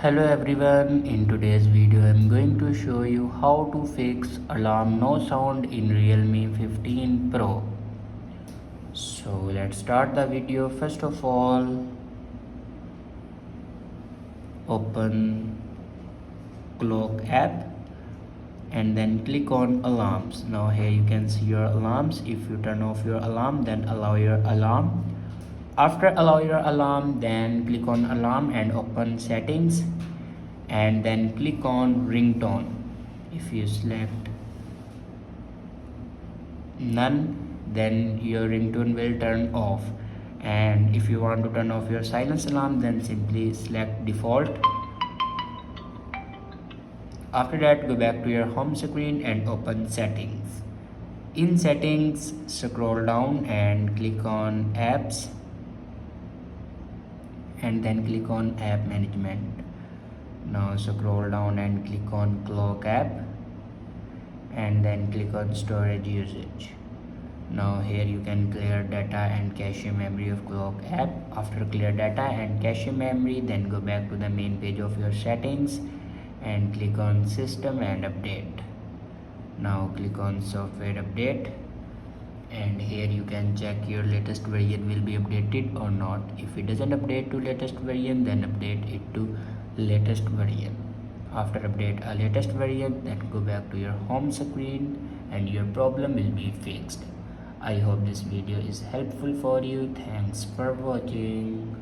Hello everyone, in today's video I am going to show you how to fix alarm no sound in Realme 15 Pro. So let's start the video. First of all, open clock app and then click on alarms. Now here you can see your alarms. If you turn off your alarm, then allow your alarm. After allow your alarm, then click on alarm and open settings and then click on ringtone. If you select none, then your ringtone will turn off, and if you want to turn off your silence alarm, then simply select default. After that, go back to your home screen and open settings. In settings, scroll down and click on apps and then click on app management. Now scroll down and click on clock app and then click on storage usage. Now here you can clear data and cache memory of clock app. After clear data and cache memory, then go back to the main page of your settings and click on system and update. Now click on software update and here you can check your latest version will be updated or not. If it doesn't update to latest version, then update it to latest version. After update a latest version, then go back to your home screen and your problem will be fixed. I hope this video is helpful for you. Thanks for watching.